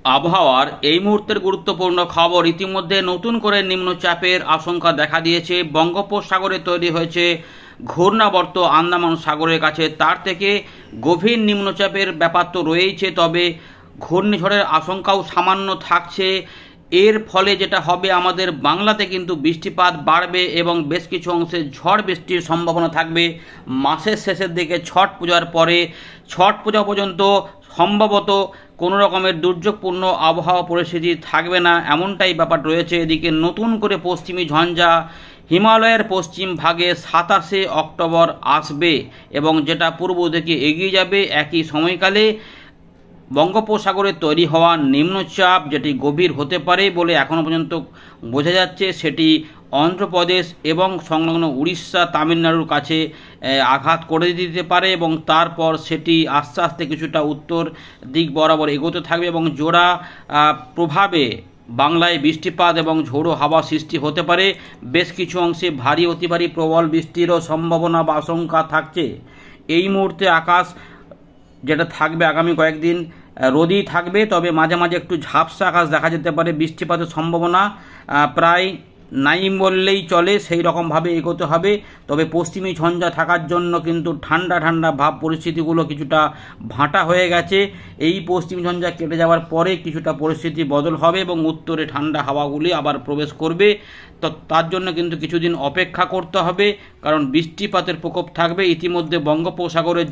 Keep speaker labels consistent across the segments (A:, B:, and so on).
A: আবহাওয়ার এই মুহূর্তের গুরুত্বপূর্ণ খবর। ইতিমধ্যে নতুন করে নিম্নচাপের আশঙ্কা দেখা দিয়েছে। বঙ্গোপসাগরে তৈরি হয়েছে ঘূর্ণাবর্ত আন্দামান সাগরের কাছে, তার থেকে গভীর নিম্নচাপের ব্যাপার তো রয়েছে, তবে ঘূর্ণিঝড়ের আশঙ্কাও সামান্য থাকছে। এর ফলে যেটা হবে, আমাদের বাংলাতে কিন্তু বৃষ্টিপাত বাড়বে এবং বেশ কিছু অংশে ঝড় বৃষ্টির সম্ভাবনা থাকবে। মাসের শেষের দিকে ছট পূজার পরে, ছট পূজা পর্যন্ত সম্ভবত কোনো রকমের দুর্যোগপূর্ণ আবহাওয়া পরিস্থিতি থাকবে না, এমনটাই ব্যাপার রয়েছে। এদিকে নতুন করে পশ্চিমী ঝঞ্ঝা হিমালয়ের পশ্চিম ভাগে 27শে অক্টোবর আসবে এবং যেটা পূর্ব দিকে এগিয়ে যাবে। একই সময়কালে বঙ্গোপসাগরে তৈরি হওয়া নিম্নচাপ, যেটি গভীর হতে পারে বলে এখনও পর্যন্ত বোঝা যাচ্ছে, সেটি অন্ধ্রপ্রদেশ এবং সংলগ্ন উড়িষ্যা তামিলনাড়ুর কাছে আঘাত করে দিতে পারে এবং তারপর সেটি আস্তে আস্তে কিছুটা উত্তর দিক বরাবর এগোতে থাকবে এবং জোড়া প্রভাবে বাংলায় বৃষ্টিপাত এবং ঝোড়ো হাওয়া সৃষ্টি হতে পারে। বেশ কিছু অংশে ভারী অতি ভারী প্রবল বৃষ্টিরও সম্ভাবনা বা আশঙ্কা থাকছে। এই মুহূর্তে আকাশ যেটা থাকবে আগামী কয়েকদিন রোদই থাকবে, তবে মাঝে মাঝে একটু ঝাপসা আকাশ দেখা যেতে পারে। বৃষ্টিপাতের সম্ভাবনা প্রায় নাই বললেই চলে, সেই রকমভাবে এগোতে হবে। তবে পশ্চিমী ঝঞ্ঝা থাকার জন্য কিন্তু ঠান্ডা ঠান্ডা ভাব পরিস্থিতিগুলো কিছুটা ভাঁটা হয়ে গেছে। এই পশ্চিমী ঝঞ্ঝা কেটে যাওয়ার পরে কিছুটা পরিস্থিতি বদল হবে এবং উত্তরে ঠান্ডা হাওয়াগুলি আবার প্রবেশ করবে। তো তার জন্য কিন্তু কিছুদিন অপেক্ষা করতে হবে, কারণ বৃষ্টিপাতের প্রকোপ থাকবে। ইতিমধ্যে বঙ্গোপসাগরের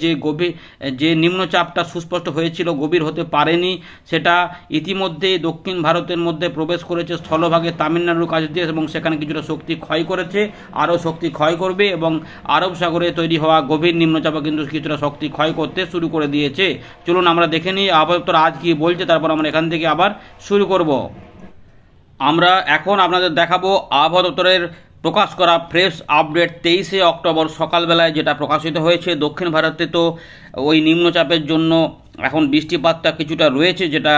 A: যে নিম্নচাপটা সুস্পষ্ট হয়েছিল, গভীর হতে পারেনি, সেটা ইতিমধ্যে দক্ষিণ ভারতের মধ্যে প্রবেশ করেছে স্থলভাগে তামিলনাড়ুর কাছ দিয়ে এবং সেখানে কিছুটা শক্তি ক্ষয় করেছে, আরও শক্তি ক্ষয় করবে এবং আরব সাগরে তৈরি হওয়া গভীর নিম্নচাপও কিন্তু কিছুটা শক্তি ক্ষয় করতে শুরু করে দিয়েছে। চলুন আমরা দেখে নিই আবহাওয়া দপ্তর আজ কি বলছে, তারপর আমরা এখান থেকে আবার শুরু করব। আমরা এখন আপনাদের দেখাবো আবহাওয়া দপ্তরের প্রকাশ করা ফ্রেশ আপডেট 23শে অক্টোবর সকালবেলায় যেটা প্রকাশিত হয়েছে। দক্ষিণ ভারতে তো ওই নিম্নচাপের জন্য এখন বৃষ্টিপাতটা কিছুটা রয়েছে, যেটা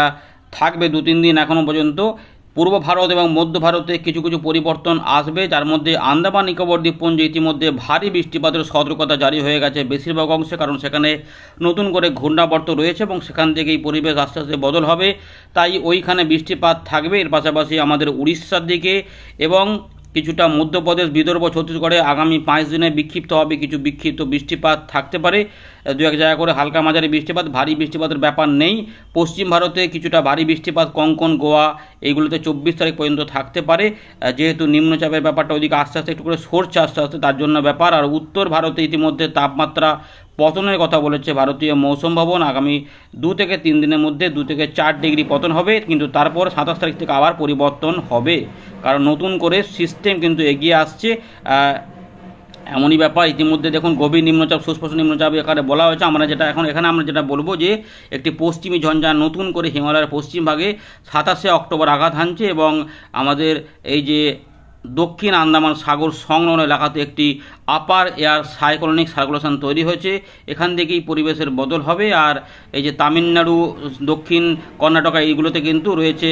A: থাকবে 2-3 দিন এখনও পর্যন্ত। পূর্ব ভারত এবং মধ্য ভারতে কিছু কিছু পরিবর্তন আসবে, যার মধ্যে আন্দামান নিকোবর দ্বীপপুঞ্জে ইতিমধ্যে ভারী বৃষ্টিপাতের সতর্কতা জারি হয়ে গেছে বেশিরভাগ অংশে, কারণ সেখানে নতুন করে ঘূর্ণাবর্ত রয়েছে এবং সেখান থেকেই পরিবেশ আস্তে আস্তে বদল হবে, তাই ওইখানে বৃষ্টিপাত থাকবে। এর পাশাপাশি আমাদের উড়িষ্যার দিকে এবং কিছুটা মধ্যপ্রদেশ, বিদর্ভ, ছত্তিশগড়ে আগামী 5 দিনে বিক্ষিপ্তভাবে কিছু বিক্ষিপ্ত বৃষ্টিপাত থাকতে পারে। 2-1 জায়গা করে হালকা মাঝারি বৃষ্টিপাত, ভারী বৃষ্টিপাতের ব্যাপার নেই। পশ্চিম ভারতে কিছুটা ভারী বৃষ্টিপাত কঙ্কন, গোয়া এইগুলোতে 24 তারিখ পর্যন্ত থাকতে পারে, যেহেতু নিম্নচাপের ব্যাপারটা ওইদিকে আস্তে আস্তে একটু করে সরছে আস্তে আস্তে, তার জন্য ব্যাপার। আর উত্তর ভারতে ইতিমধ্যে তাপমাত্রা পতনের কথা বলেছে ভারতীয় মৌসুম ভবন। আগামী 2 থেকে 3 দিনের মধ্যে 2 থেকে 4 ডিগ্রি পতন হবে, কিন্তু তারপর 27 তারিখ থেকে আবার পরিবর্তন হবে, কারণ নতুন করে সিস্টেম কিন্তু এগিয়ে আসছে। এমনই ব্যাপার। ইতিমধ্যে দেখুন গভীর নিম্নচাপ, সুস্পষ্ট নিম্নচাপ আকারে বলা হয়েছে। আমরা যেটা এখানে আমরা যেটা বলবো যে একটি পশ্চিমী ঝঞ্ঝা নতুন করে হিমালয়ের পশ্চিম ভাগে 27শে অক্টোবর আঘাত হানছে এবং আমাদের এই যে দক্ষিণ আন্দামান সাগর সংলগ্ন এলাকাতে একটি আপার এয়ার সাইক্লোনিক সার্কুলেশন তৈরি হয়েছে, এখান থেকেই পরিবেশের বদল হবে। আর এই যে তামিলনাড়ু, দক্ষিণ কর্ণাটকা এইগুলোতে কিন্তু রয়েছে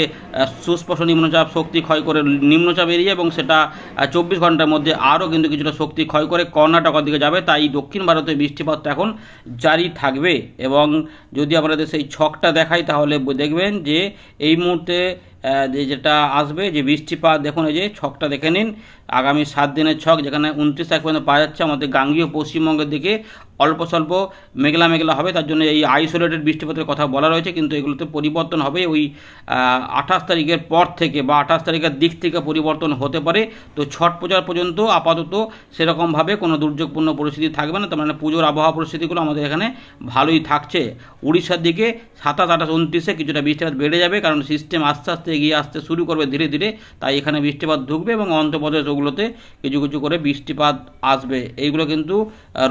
A: সুস্পষ্ট নিম্নচাপ, শক্তি ক্ষয় করে নিম্নচাপ এরিয়া এবং সেটা 24 ঘন্টার মধ্যে আরও কিন্তু কিছুটা শক্তি ক্ষয় করে কর্ণাটকার দিকে যাবে, তাই দক্ষিণ ভারতে বৃষ্টিপাত এখন জারি থাকবে। এবং যদি আপনাদের সেই ছকটা দেখাই তাহলে দেখবেন যে এই মুহূর্তে যেটা আসবে যে বৃষ্টিপাত, দেখুন এই যে ছকটা দেখে নিন, আগামী 7 দিনের ছক, যেখানে 29 তারিখ পর্যন্ত পাওয়া যাচ্ছে আমাদের গাঙ্গীয় পশ্চিমবঙ্গের দিকে অল্প স্বল্প মেঘলা মেঘলা হবে, তার জন্য এই আইসোলেটেড বৃষ্টিপাতের কথা বলা রয়েছে, কিন্তু এগুলোতে পরিবর্তন হবে ওই 28 তারিখের পর থেকে বা 28 তারিখের দিক থেকে পরিবর্তন হতে পারে। তো ছট পূজার পর্যন্ত আপাতত সেরকমভাবে কোনো দুর্যোগপূর্ণ পরিস্থিতি থাকবে না, তার মানে পুজোর আবহাওয়া পরিস্থিতিগুলো আমাদের এখানে ভালোই থাকছে। উড়িষ্যার দিকে 27, 28, 29-এ কিছুটা বৃষ্টিপাত বেড়ে যাবে, কারণ সিস্টেম আস্তে আস্তে এগিয়ে আসতে শুরু করবে ধীরে ধীরে, তাই এখানে বৃষ্টিপাত ঢুকবে এবং অন্ধ্রপ্রদেশ ওগুলোতে কিছু কিছু করে বৃষ্টিপাত আসবে। এইগুলো কিন্তু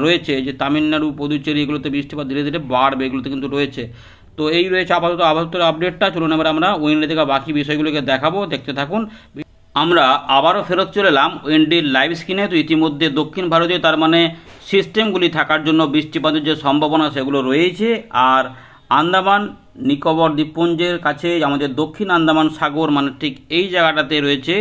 A: রয়েছে যে তামিলনাড়ু, পুদুচেরি এগুলোতে বৃষ্টিপাত ধীরে ধীরে বাড়বে, এগুলোতে কিন্তু রয়েছে। তো এই রয়েছে আপাতত আবহাওয়ার আপডেটটা। চলুন এবার আমরা উইন্ডে থেকে বাকি বিষয়গুলোকে দেখাবো, দেখতে থাকুন। আমরা আবারও ফেরত চলে এলাম উইন্ডির লাইভ স্ক্রিনে। তো ইতিমধ্যে দক্ষিণ ভারতীয় তার মানে সিস্টেমগুলি থাকার জন্য বৃষ্টিপাতের যে সম্ভাবনা সেগুলো রয়েছে, আর আন্দামান নিকোবর দ্বীপপুঞ্জের কাছে আমাদের দক্ষিণ আন্দামান সাগর মানে ঠিক এই জায়গাটাতে রয়েছে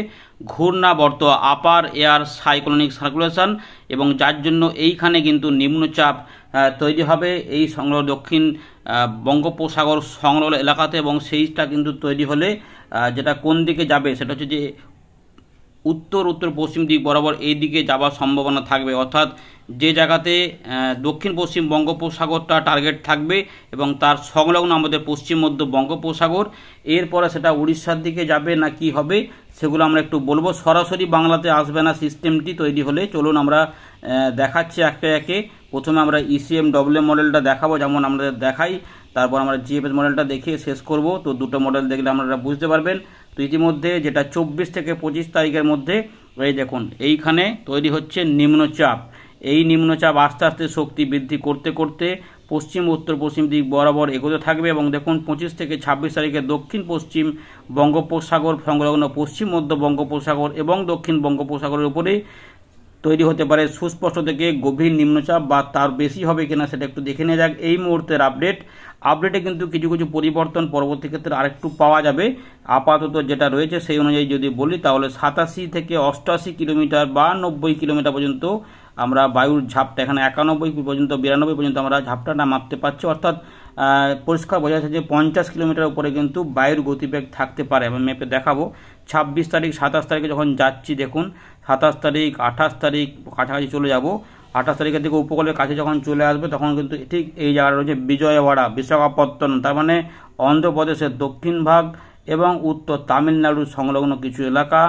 A: ঘূর্ণাবর্ত আপার এয়ার সাইক্লোনিক সার্কুলেশন, এবং যার জন্য এইখানে কিন্তু নিম্নচাপ তৈরি হবে এই সংলগ্ন দক্ষিণ বঙ্গোপসাগর সংলগ্ন এলাকাতে, এবং সেইটা কিন্তু তৈরি হলে যেটা কোন দিকে যাবে সেটা হচ্ছে যে উত্তর উত্তর পশ্চিম দিক বরাবর এই দিকে যাওয়ার সম্ভাবনা থাকবে, অর্থাৎ যে জায়গাতে দক্ষিণ পশ্চিম বঙ্গোপসাগরটা টার্গেট থাকবে এবং তার সংলগ্ন আমাদের পশ্চিম মধ্য বঙ্গোপসাগর, এরপরে সেটা উড়িষ্যার দিকে যাবে না কি হবে সেগুলো আমরা একটু বলবো। সরাসরি বাংলাতে আসবে না সিস্টেমটি তৈরি হলে। চলুন আমরা দেখাচ্ছি একে একে। প্রথমে আমরা ECMWM মডেলটা দেখাবো, যেমন আমরা দেখাই, তারপর আমরা GFS মডেলটা দেখিয়ে শেষ করব। তো দুটো মডেল দেখলে আপনারা বুঝতে পারবেন। তো ইতিমধ্যে যেটা 24 থেকে 25 তারিখের মধ্যে এই দেখুন এইখানে তৈরি হচ্ছে নিম্নচাপ। এই নিম্নচাপ আস্তে আস্তে শক্তি বৃদ্ধি করতে করতে পশ্চিম উত্তর পশ্চিম দিক বরাবর এগোতে থাকবে, এবং দেখুন 25 থেকে 26 তারিখে দক্ষিণ পশ্চিম বঙ্গোপসাগর সংলগ্ন পশ্চিম মধ্য বঙ্গোপসাগর এবং দক্ষিণ বঙ্গোপসাগরের উপরে তৈরি হতে পারে সুস্পষ্ট থেকে গভীর নিম্নচাপ, বা তার বেশি হবে কিনা সেটা একটু দেখে নেওয়া যাক। এই মুহূর্তের আপডেটে কিন্তু কিছু কিছু পরিবর্তন পরবর্তী ক্ষেত্রে আরেকটু পাওয়া যাবে। আপাতত যেটা রয়েছে সেই অনুযায়ী যদি বলি তাহলে 87 থেকে 88 কিলোমিটার বা 90 কিলোমিটার পর্যন্ত আমরা বায়ুর ঝাপটা, এখানে 91 পর্যন্ত 92 পর্যন্ত আমরা ঝাপটাটা মাপতে পারছি, অর্থাৎ পরিষ্কার বোঝা যাচ্ছে যে 50 কিলোমিটার উপরে কিন্তু বায়ুর গতিবেগ থাকতে পারে। আমি মেপে দেখাবো। 26 তারিখ 27 তারিখে যখন যাচ্ছি দেখুন, 27 তারিখ 28 তারিখ কাছাকাছি চলে যাব। 28 তারিখের দিকে উপকূলের কাছে যখন চলে আসবে তখন কিন্তু ঠিক এই জায়গাটা রয়েছে বিজয়ওয়াড়া, বিশাখাপত্তনম, তার মানে অন্ধ্রপ্রদেশের দক্ষিণ ভাগ এবং উত্তর তামিলনাড়ুর সংলগ্ন কিছু এলাকা,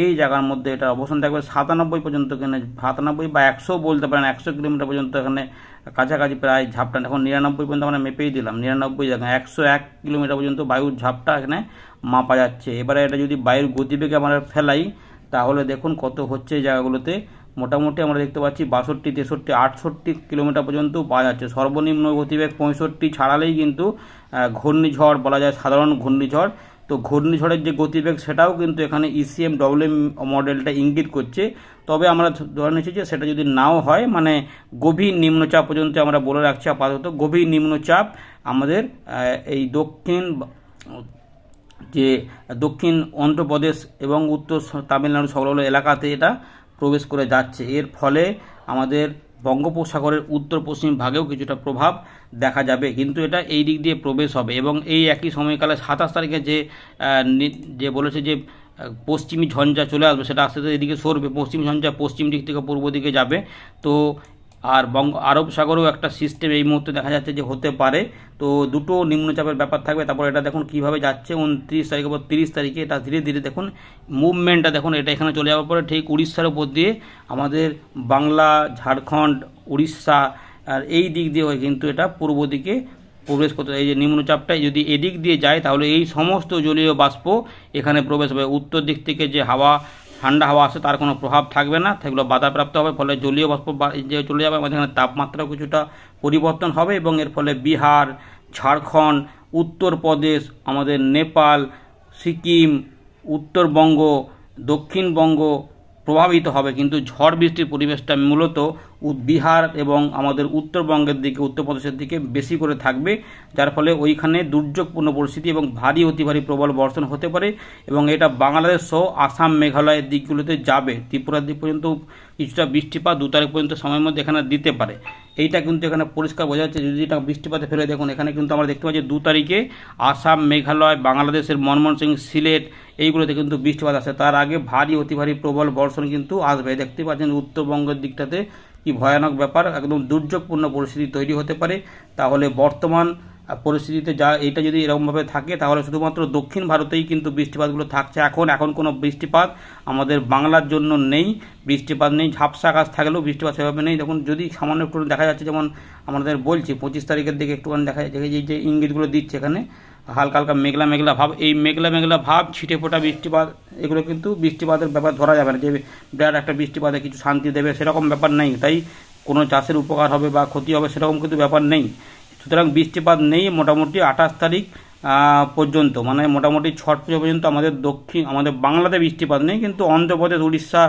A: এই জায়গার মধ্যে এটা অবস্থান থাকবে। 97 পর্যন্ত, এখানে 97 বা 100 বলতে পারেন, 100 কিলোমিটার পর্যন্ত এখানে কাছাকাছি প্রায় ঝাপটা। এখন 99 পর্যন্ত আমরা মেপেই দিলাম, 99 জায়গায় 101 কিলোমিটার পর্যন্ত বায়ুর ঝাপটা এখানে মাপা যাচ্ছে। এবারে এটা যদি বায়ুর গতিবেগে আমরা ফেলাই তাহলে দেখুন কত হচ্ছে এই জায়গাগুলোতে। মোটামুটি আমরা দেখতে পাচ্ছি 62, 63, 68 কিলোমিটার পর্যন্ত পাওয়া যাচ্ছে। সর্বনিম্ন গতিবেগ 65 ছাড়ালেই কিন্তু ঘূর্ণিঝড় বলা যায়, সাধারণ ঘূর্ণিঝড়। তো ঘূর্ণিঝড়ের যে গতিবেগ সেটাও কিন্তু এখানে ECMWM মডেলটা ইঙ্গিত করছে। তবে আমরা ধরে নিচ্ছি যে সেটা যদি নাও হয়, মানে গভীর নিম্নচাপ পর্যন্ত আমরা বলে রাখছি আপাতত। গভীর নিম্নচাপ আমাদের এই দক্ষিণ অন্ধ্রপ্রদেশ এবং উত্তর তামিলনাড়ু সংলগ্ন এলাকাতে এটা প্রবেশ করে যাচ্ছে। এর ফলে আমাদের বঙ্গোপসাগরের উত্তর পশ্চিম ভাগেও কিছুটা প্রভাব দেখা যাবে, কিন্তু এটা এই দিক দিয়ে প্রবেশ হবে। এবং এই একই সময়কালে 27 তারিখে যে বলেছে যে পশ্চিমী ঝঞ্ঝা চলে আসবে, সেটা আস্তে আস্তে এদিকে সরবে। পশ্চিমী ঝঞ্ঝা পশ্চিম দিক থেকে পূর্ব দিকে যাবে। তো আর আরব সাগরেও একটা সিস্টেম এই মুহূর্তে দেখা যাচ্ছে যে হতে পারে। তো দুটো নিম্নচাপের ব্যাপার থাকবে। তারপর এটা দেখুন কিভাবে যাচ্ছে 29 তারিখে বা 30 তারিখে এটা ধীরে ধীরে দেখুন মুভমেন্টটা দেখুন। এটা এখানে চলে যাওয়ার পরে ঠিক উড়িষ্যার উপর দিয়ে আমাদের বাংলা, ঝাড়খণ্ড, উড়িষ্যা আর এই দিক দিয়ে কিন্তু এটা পূর্ব দিকে প্রবেশ করতে। এই যে নিম্নচাপটা যদি এদিক দিয়ে যায় তাহলে এই সমস্ত জলীয় বাষ্প এখানে প্রবেশ হবে। উত্তর দিক থেকে যে ঠান্ডা হাওয়া আসে তার কোনো প্রভাব থাকবে না, সেগুলো বাধাপ্রাপ্ত হবে। ফলে জলীয় বাষ্প যে চলে যাবে, আমাদের এখানে তাপমাত্রাও কিছুটা পরিবর্তন হবে, এবং এর ফলে বিহার, ঝাড়খণ্ড, উত্তরপ্রদেশ, আমাদের নেপাল, সিকিম, উত্তরবঙ্গ, দক্ষিণবঙ্গ প্রভাবিত হবে। কিন্তু ঝড় বৃষ্টির পরিবেশটা মূলত বিহার এবং আমাদের উত্তরবঙ্গের দিকে, উত্তরপ্রদেশের দিকে বেশি করে থাকবে, যার ফলে ওইখানে দুর্যোগপূর্ণ পরিস্থিতি এবং ভারী অতি ভারী প্রবল বর্ষণ হতে পারে। এবং এটা বাংলাদেশ সহ আসাম, মেঘালয়ের দিকগুলোতে যাবে। ত্রিপুরার দিক পর্যন্ত কিছুটা বৃষ্টিপাত 2 তারিখ পর্যন্ত সময়ের মধ্যে এখানে দিতে পারে। এইটা কিন্তু এখানে পরিষ্কার বোঝা যাচ্ছে। যদি এটা বৃষ্টিপাতে ফেলে দেখুন, এখানে কিন্তু আমরা দেখতে পাচ্ছি 2 তারিখে আসাম, মেঘালয়, বাংলাদেশের ময়মনসিংহ, সিলেট এইগুলোতে কিন্তু বৃষ্টিপাত আসে। তার আগে ভারী অতি ভারী প্রবল বর্ষণ কিন্তু আসবে। দেখতে পাচ্ছেন উত্তরবঙ্গের দিকটাতে কি ভয়ানক ব্যাপার, একদম দুর্যোগপূর্ণ পরিস্থিতি তৈরি হতে পারে। তাহলে বর্তমান পরিস্থিতিতে এটা যদি এরকমভাবে থাকে তাহলে শুধুমাত্র দক্ষিণ ভারতেই কিন্তু বৃষ্টিপাতগুলো থাকছে। এখন কোনো বৃষ্টিপাত আমাদের বাংলার জন্য নেই, বৃষ্টিপাত নেই। ঝাপসা আকাশ থাকলেও বৃষ্টিপাত সেভাবে নেই। দেখুন যদি সামান্য একটু দেখা যাচ্ছে, যেমন আমাদের বলছি 25 তারিখের দিকে একটুখানি দেখা যাচ্ছে, এই যে ইঙ্গিতগুলো দিচ্ছে এখানে হালকা হালকা মেঘলা মেঘলা ভাব, এই মেঘলা মেঘলা ভাব, ছিটে ফোটা বৃষ্টিপাত, এগুলো কিন্তু বৃষ্টিপাতের ব্যাপার ধরা যাবে না যে বিরাট একটা বৃষ্টিপাতে কিছু শান্তি দেবে, সেরকম ব্যাপার নেই। তাই কোনো চাষের উপকার হবে বা ক্ষতি হবে সেরকম কিন্তু ব্যাপার নেই। সুতরাং বৃষ্টিপাত নেই। মোটামুটি 28 তারিখ পর্যন্ত, মানে মোটামুটি ছট পুজো পর্যন্ত আমাদের বাংলাতে বৃষ্টিপাত নেই, কিন্তু অন্ধ্রপ্রদেশ, উড়িষ্যা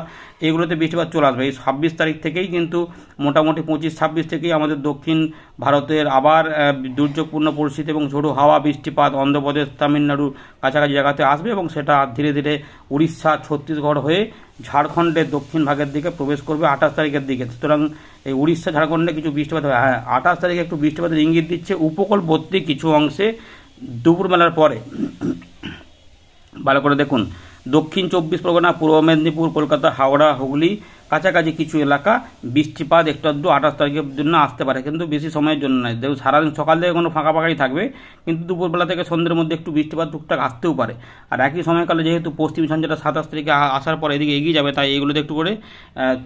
A: এগুলোতে বৃষ্টিপাত চলে আসবে। এই 26 তারিখ থেকেই কিন্তু মোটামুটি 25-26 থেকেই আমাদের দক্ষিণ ভারতের আবার দুর্যোগপূর্ণ পরিস্থিতি এবং ঝোড়ো হাওয়া বৃষ্টিপাত অন্ধ্রপ্রদেশ, তামিলনাড়ুর কাছাকাছি জায়গাতে আসবে এবং সেটা ধীরে ধীরে উড়িষ্যা, ছত্তিশগড় হয়ে ঝাড়খণ্ডের দক্ষিণ ভাগের দিকে প্রবেশ করবে 28 তারিখের দিকে। সুতরাং এই উড়িষ্যা, ঝাড়খণ্ডে কিছু বৃষ্টিপাত হবে। হ্যাঁ, 28 তারিখে একটু বৃষ্টিপাতের ইঙ্গিত দিচ্ছে উপকূলবর্তী কিছু অংশে দুপুরবেলার পরে। ভালো করে দেখুন, দক্ষিণ 24 পরগনা, পূর্ব মেদিনীপুর, কলকাতা, হাওড়া, হুগলি কাছাকাছি কিছু এলাকা বৃষ্টিপাত একটু আধটু 28 তারিখের জন্য আসতে পারে, কিন্তু বেশি সময়ের জন্য নয়। দেখুন, সারাদিন সকাল থেকে কোনো ফাঁকা ফাঁকাই থাকবে, কিন্তু দুপুরবেলা থেকে সন্ধ্যের মধ্যে একটু বৃষ্টিপাত টুকটাক আসতেও পারে। আর একই সময়কালে যেহেতু পশ্চিম ঝঞ্ঝাটা 27 তারিখে আসার পর এদিকে এগিয়ে যাবে, তাই এইগুলোতে একটু করে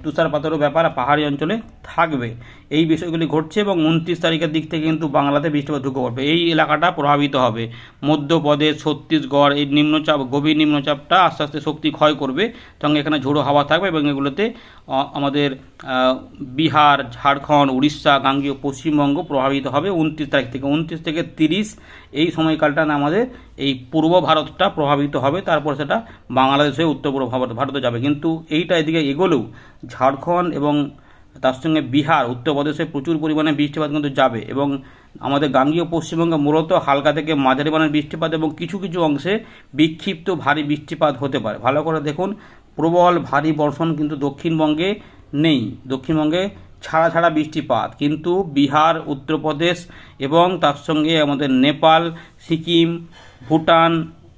A: তুষারপাতেরও ব্যাপার পাহাড়ি অঞ্চলে থাকবে। এই বিষয়গুলি ঘটছে এবং 29 তারিখের দিক থেকে কিন্তু বাংলাতে বৃষ্টিপাত ঢুকে পড়বে। এই এলাকাটা প্রভাবিত হবে। মধ্যপ্রদেশ, ছত্তিশগড়, এই নিম্নচাপ, গভীর নিম্নচাপটা আস্তে আস্তে শক্তি ক্ষয় করবে, সঙ্গে এখানে ঝোড়ো হাওয়া থাকবে এবং এগুলোতে আমাদের বিহার, ঝাড়খণ্ড, উড়িষ্যা, গাঙ্গেয় পশ্চিমবঙ্গ প্রভাবিত হবে 29 তারিখ থেকে। 29 থেকে 30 এই সময়কালটা না আমাদের এই পূর্ব ভারতটা প্রভাবিত হবে, তারপর সেটা বাংলাদেশে উত্তর পূর্ব ভারতে যাবে। কিন্তু এইটা এদিকে এগোলেও ঝাড়খণ্ড এবং তার সঙ্গে বিহার, উত্তরপ্রদেশে প্রচুর পরিমাণে বৃষ্টিপাত কিন্তু যাবে এবং আমাদের গাঙ্গেয় পশ্চিমবঙ্গে মূলত হালকা থেকে মাঝারি মানের বৃষ্টিপাত এবং কিছু কিছু অংশে বিক্ষিপ্ত ভারী বৃষ্টিপাত হতে পারে। ভালো করে দেখুন, প্রবল ভারী বর্ষণ কিন্তু দক্ষিণবঙ্গে নেই। দক্ষিণবঙ্গে ছাড়া ছাড়া বৃষ্টিপাত, কিন্তু বিহার, উত্তরপ্রদেশ এবং তার সঙ্গে আমাদের নেপাল, সিকিম, ভুটান,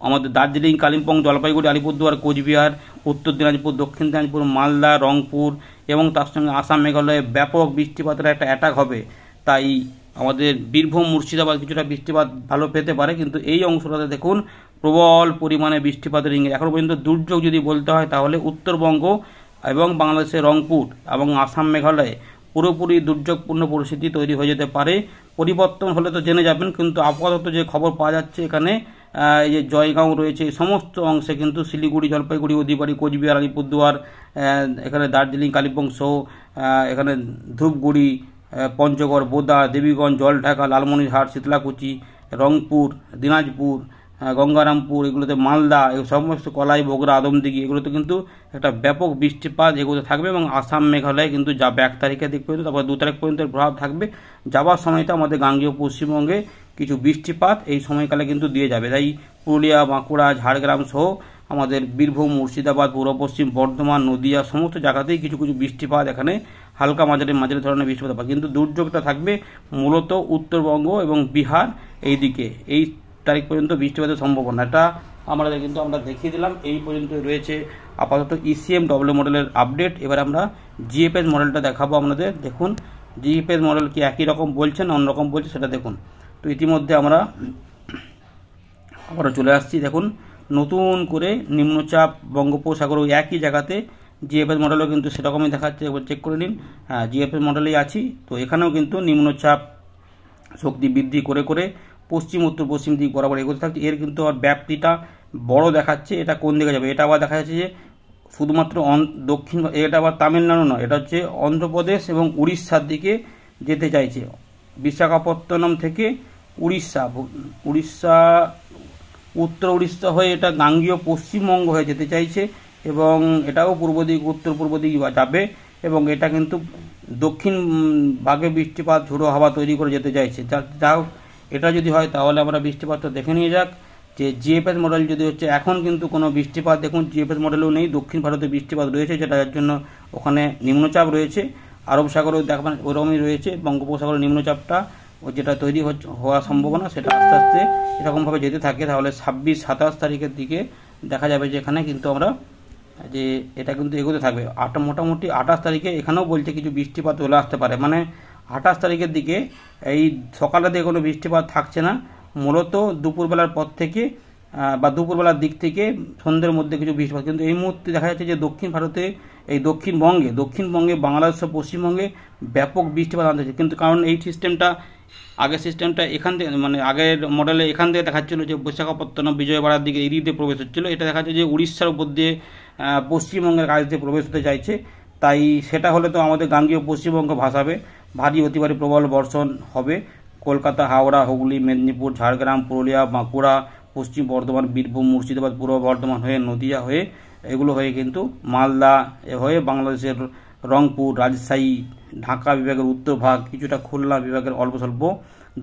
A: আমাদের দার্জিলিং, কালিম্পং, জলপাইগুড়ি, আলিপুরদুয়ার, কোচবিহার, উত্তর দিনাজপুর, দক্ষিণ দিনাজপুর, মালদা, রংপুর এবং তার সঙ্গে আসাম, মেঘালয়ে ব্যাপক বৃষ্টিপাতের একটা অ্যাটাক হবে। তাই আমাদের বীরভূম, মুর্শিদাবাদ কিছুটা বৃষ্টিপাত ভালো পেতে পারে, কিন্তু এই অংশটাতে দেখুন প্রবল পরিমাণে বৃষ্টিপাতের ইঙ্গিত। এখনও পর্যন্ত দুর্যোগ যদি বলতে হয় তাহলে উত্তরবঙ্গ এবং বাংলাদেশের রংপুর এবং আসাম, মেঘালয়ে পুরোপুরি দুর্যোগপূর্ণ পরিস্থিতি তৈরি হয়ে যেতে পারে। পরিবর্তন হলে তো জেনে যাবেন, কিন্তু আপাতত যে খবর পাওয়া যাচ্ছে এখানে এই যে জয়গাঁও রয়েছে, এই সমস্ত অংশে কিন্তু শিলিগুড়ি, জলপাইগুড়ি, হলদিবাড়ি, কোচবিহার, আলিপুরদুয়ার, এখানে দার্জিলিং, কালিম্পং সহ এখানে ধূপগুড়ি, পঞ্চগড়, বোদা, দেবীগঞ্জ, জলঢাকা, লালমনিরহাট, শীতলাকুচি, রংপুর, দিনাজপুর, গঙ্গারামপুর, এগুলোতে মালদা, এই সমস্ত কলাই, বগুড়া, আদমদিঘি এগুলোতে কিন্তু একটা ব্যাপক বৃষ্টিপাত এগুলোতে থাকবে এবং আসাম, মেঘালয় কিন্তু যাবে 1 তারিখের দিক পর্যন্ত, তারপর 2 তারিখ পর্যন্ত প্রভাব থাকবে। যাবার সময়টা আমাদের গাঙ্গেয় পশ্চিমবঙ্গে কিছু বৃষ্টিপাত এই সময়কালে কিন্তু দিয়ে যাবে। তাই পুরুলিয়া, বাঁকুড়া, ঝাড়গ্রাম সহ আমাদের বীরভূম, মুর্শিদাবাদ, পূর্ব পশ্চিম বর্ধমান, নদিয়া সমস্ত জায়গাতেই কিছু কিছু বৃষ্টিপাত, এখানে হালকা মাঝারি মাঝারি ধরনের বৃষ্টিপাত হবে, কিন্তু দুর্যোগটা থাকবে মূলত উত্তরবঙ্গ এবং বিহার এই দিকে। এই তারিখ পর্যন্ত বৃষ্টিপাতের সম্ভাবনা এটা আমাদের কিন্তু আমরা দেখিয়ে দিলাম। এই পর্যন্ত রয়েছে আপাতত ECM ডব্লিউ মডেলের আপডেট। এবার আমরা GFS মডেলটা দেখাবো আপনাদের। দেখুন GFS মডেল কি একই রকম বলছে না অন্যরকম বলছে সেটা দেখুন। তো ইতিমধ্যে আমরা আবারও চলে আসছি। দেখুন নতুন করে নিম্নচাপ বঙ্গোপসাগর ওই একই জায়গাতে GFS মডেলও কিন্তু সেরকমই দেখাচ্ছে, একবার চেক করে নিন। হ্যাঁ, GFS মডেলেই আছি। তো এখানেও কিন্তু নিম্নচাপ শক্তি বৃদ্ধি করে করে পশ্চিম উত্তর পশ্চিম দিক বরাবর এগোতে থাকছে। এর কিন্তু আর ব্যাপ্তিটা বড় দেখাচ্ছে। এটা কোন দিকে যাবে? এটা আবার দেখা যাচ্ছে যে শুধুমাত্র দক্ষিণ, এটা আবার তামিলনাড়ু নয়, এটা হচ্ছে অন্ধ্রপ্রদেশ এবং উড়িষ্যার দিকে যেতে চাইছে। বিশাখাপত্তনম থেকে উড়িষ্যা, উত্তর উড়িষ্যা হয়ে এটা গাঙ্গেয় পশ্চিমবঙ্গ হয়ে যেতে চাইছে এবং এটাও পূর্ব দিক, উত্তর পূর্ব দিক যাবে এবং এটা কিন্তু দক্ষিণ ভাগে বৃষ্টিপাত, ঝোড়ো হাওয়া তৈরি করে যেতে চাইছে। যাও এটা যদি হয় তাহলে আমরা বৃষ্টিপাতটা দেখে নিয়ে যাক যে GFS মডেল যদি হচ্ছে। এখন কিন্তু কোনো বৃষ্টিপাত দেখুন GFS মডেলেও নেই। দক্ষিণ ভারতে বৃষ্টিপাত রয়েছে, যেটা যার জন্য ওখানে নিম্নচাপ রয়েছে। আরব সাগরেও দেখবেন ওরকমই রয়েছে। বঙ্গোপসাগরের নিম্নচাপটা যেটা তৈরি হওয়ার সম্ভাবনা সেটা আস্তে আস্তে এরকমভাবে যেতে থাকে। তাহলে 26-27 তারিখের দিকে দেখা যাবে যে এখানে কিন্তু আমরা যে এটা কিন্তু এগোতে থাকবে। মোটামুটি 28 তারিখে এখানেও বলছে কিছু বৃষ্টিপাত চলে আসতে পারে। মানে 28 তারিখের দিকে এই সকালে দিয়ে কোনো বৃষ্টিপাত থাকছে না, মূলত দুপুরবেলার পর থেকে বা দুপুরবেলার দিক থেকে সন্ধ্যের মধ্যে কিছু বৃষ্টিপাত। কিন্তু এই মুহূর্তে দেখা যাচ্ছে যে দক্ষিণ ভারতে, এই দক্ষিণবঙ্গে বাংলাদেশ ও পশ্চিমবঙ্গে ব্যাপক বৃষ্টিপাত আনতেছে। কিন্তু কারণ এই আগের সিস্টেমটা এখান থেকে, মানে আগের মডেলে এখান থেকে দেখাচ্ছিল যে বিশাখাপত্তনম, বিজয়বাড়ার দিকে এই দিক দিয়ে প্রবেশ হচ্ছিলো। এটা দেখা যাচ্ছে যে উড়িষ্যার উপর দিয়ে পশ্চিমবঙ্গের কাছ দিয়ে প্রবেশ হতে চাইছে। তাই সেটা হলে তো আমাদের গাঙ্গেয় পশ্চিমবঙ্গ ভাসাবে, ভারী অতি ভারী প্রবল বর্ষণ হবে। কলকাতা, হাওড়া, হুগলি, মেদিনীপুর, ঝাড়গ্রাম, পুরুলিয়া, বাঁকুড়া, পশ্চিম বর্ধমান, বীরভূম, মুর্শিদাবাদ, পূর্ব বর্ধমান হয়ে নদিয়া হয়ে এগুলো হয়ে কিন্তু মালদা হয়ে বাংলাদেশের রংপুর, রাজশাহী, ঢাকা বিভাগের উত্তর ভাগ, কিছুটা খুলনা বিভাগের অল্প স্বল্প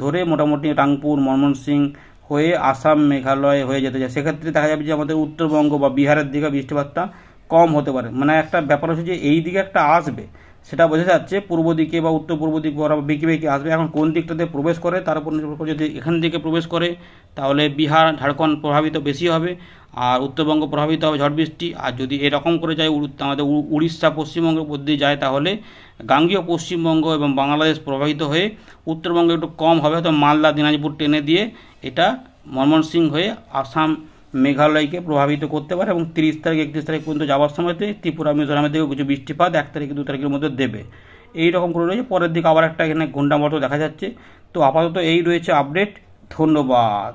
A: ধরে মোটামুটি রাংপুর, ময়মনসিংহ হয়ে আসাম, মেঘালয় হয়ে যেতে চায়। সেক্ষেত্রে দেখা যাবে যে আমাদের উত্তরবঙ্গ বা বিহারের দিকে বৃষ্টিপাতটা কম হতে পারে। মানে একটা ব্যাপার হচ্ছে যে এই দিকে একটা আসবে, সেটা বোঝা যাচ্ছে পূর্ব দিকে বা উত্তর পূর্ব দিক বরাবর বেঁকে বেঁকে আসবে। এখন কোন দিকটাতে প্রবেশ করে তার উপর নির্ভর করে, যদি এখান থেকে প্রবেশ করে তাহলে বিহার, ঝাড়খণ্ড প্রভাবিত বেশি হবে আর উত্তরবঙ্গ প্রভাবিত হবে ঝড় বৃষ্টি। আর যদি এরকম করে যায় আমাদের উড়িষ্যা, পশ্চিমবঙ্গের উপর দিয়ে যায় তাহলে গাঙ্গেয় পশ্চিমবঙ্গ এবং বাংলাদেশ প্রভাবিত হয়ে উত্তরবঙ্গে একটু কম হবে, হয়তো মালদা, দিনাজপুর টেনে দিয়ে এটা ময়মনসিংহ হয়ে আসাম, মেঘালয়কে প্রভাবিত করতে পারে এবং 30 তারিখ 31 তারিখ পর্যন্ত যাওয়ার সময়তে ত্রিপুরা, মিজোরামের দিকেও কিছু বৃষ্টিপাত 1 তারিখ 2 তারিখের মধ্যে দেবে। এই রকম করে রয়েছে। পরের দিকে আবার একটা এখানে ঘূর্ণাবর্ত দেখা যাচ্ছে। তো আপাতত এই রয়েছে আপডেট। ধন্যবাদ।